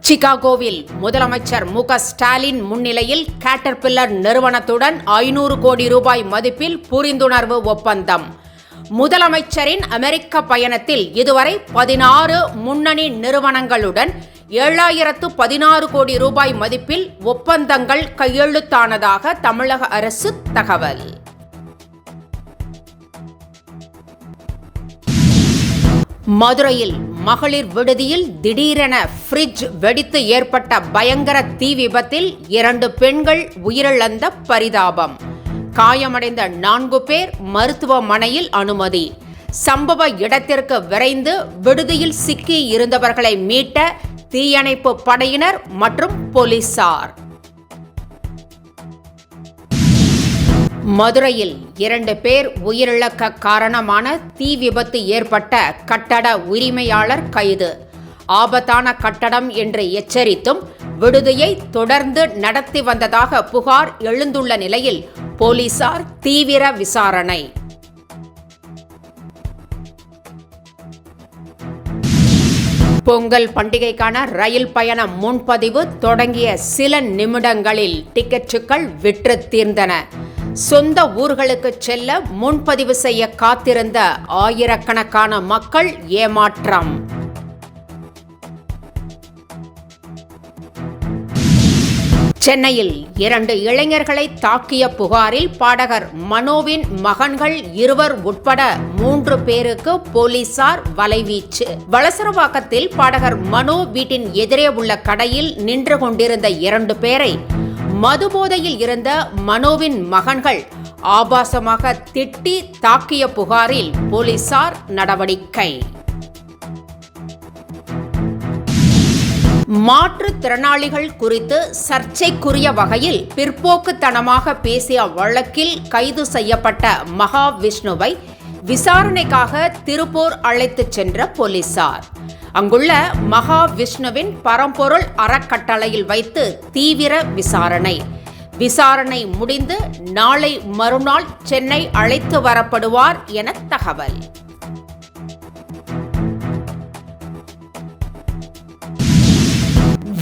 சிகாகோவில் முதலமைச்சர் மு.க. ஸ்டாலின் முன்னிலையில் கேட்டர்பில்லர் நிறுவனத்துடன் 500 கோடி ரூபாய் மதிப்பில் புரிந்துணர்வு ஒப்பந்தம். முதலமைச்சரின் அமெரிக்க பயணத்தில் இதுவரை 16 முன்னணி நிறுவனங்களுடன் 7016 கோடி ரூபாய் மதிப்பில் ஒப்பந்தங்கள் கையெழுத்தானதாக தமிழக அரசு தகவல். மதுரையில் மகளிர் விடுதியில் திடீரென ஃப்ரிட்ஜ் வெடித்து ஏற்பட்ட பயங்கர தீ விபத்தில் 2 பெண்கள் உயிரிழந்த பரிதாபம். காயமடைந்த 4 பேர் மருத்துவமனையில் அனுமதி. சம்பவ இடத்திற்கு விரைந்து விடுதியில் சிக்கி இருந்தவர்களை மீட்ட தீயணைப்பு படையினர் மற்றும் போலீசார். மதுரையில் 2 பேர் உயிரிழக்க காரணமான தீ விபத்து ஏற்பட்ட கட்டட உரிமையாளர் கைது. ஆபத்தான கட்டடம் என்று எச்சரித்தும் விடுதியை தொடர்ந்து நடத்தி வந்ததாக புகார் எழுந்துள்ள நிலையில் போலீசார் தீவிர விசாரணை. பொங்கல் பண்டிகைக்கான ரயில் பயண முன்பதிவு தொடங்கிய சில நிமிடங்களில் டிக்கெட்டுகள் விற்று தீர்ந்தன. சொந்த ஊர்களுக்கு செல்ல முன்பதிவு செய்ய காத்திருந்த ஆயிரக்கணக்கான மக்கள் ஏமாற்றம். சென்னையில் 2 இளைஞர்களை தாக்கிய புகாரில் பாடகர் மனோவின் மகன்கள் 2 உட்பட 3 பேருக்கு போலீசார் வலைவீச்சு. வளசரவாக்கத்தில் பாடகர் மனோ வீட்டின் எதிரே உள்ள கடையில் நின்று கொண்டிருந்த 2 பேரை மதுபோதையில் இருந்த மனோவின் மகன்கள் ஆபாசமாக திட்டி தாக்கிய புகாரில் போலீசார் நடவடிக்கை. மாற்றுத்திறனாளிகள் குறித்து சர்ச்சைக்குரிய வகையில் பிற்போக்குத்தனமாக பேசிய வழக்கில் கைது செய்யப்பட்ட மகாவிஷ்ணுவை விசாரணைக்காக திருப்பூர் அழைத்துச் சென்ற போலீசார். அங்குள்ள மகாவிஷ்ணுவின் பரம்பொருள் அறக்கட்டளையில் வைத்து தீவிர விசாரணை முடிந்து நாளை மறுநாள் சென்னை அழைத்து வரப்படுவார் என தகவல்.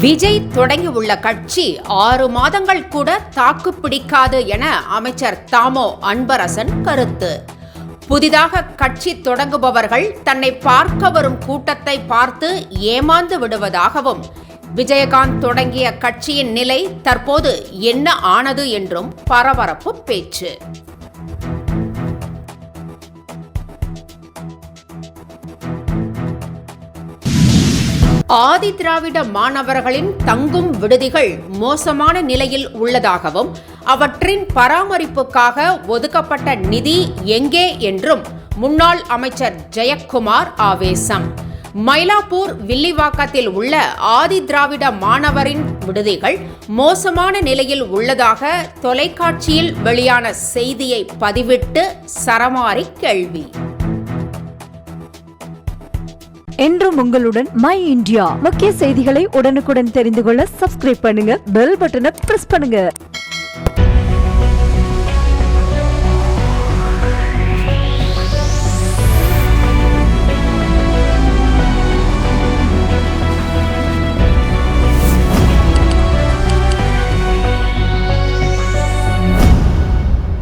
விஜய் தொடங்கியுள்ள கட்சி 6 மாதங்கள் கூட தாக்கு பிடிக்காது என அமைச்சர் தாமோ அன்பரசன் கருத்து. புதிதாக கட்சி தொடங்குபவர்கள் தன்னை பார்க்க வரும் கூட்டத்தை பார்த்து ஏமாந்து விடுவதாகவும், விஜயகாந்த் தொடங்கிய கட்சியின் நிலை தற்போது என்ன ஆனது என்றும் பரபரப்பு பேச்சு. ஆதி திராவிட மாணவர்களின் தங்கும் விடுதிகள் மோசமான நிலையில் உள்ளதாகவும், அவற்றின் பராமரிப்புக்காக ஒதுக்கப்பட்ட நிதி எங்கே என்றும் முன்னாள் அமைச்சர் ஜெயக்குமார் ஆவேசம். மயிலாப்பூர் வில்லிவாக்கத்தில் உள்ள ஆதி திராவிட மாணவரின் விடுதிகள் மோசமான நிலையில் உள்ளதாக தொலைக்காட்சியில் வெளியான செய்தியை பதிவிட்டு சரமாரி கேள்வி. என்றும் உங்களுடன் மை இந்தியா. முக்கிய செய்திகளை உடனுக்குடன் தெரிந்து கொள்ள சப்ஸ்கிரைப் பண்ணுங்க, பெல் பட்டனை பிரஸ் பண்ணுங்க.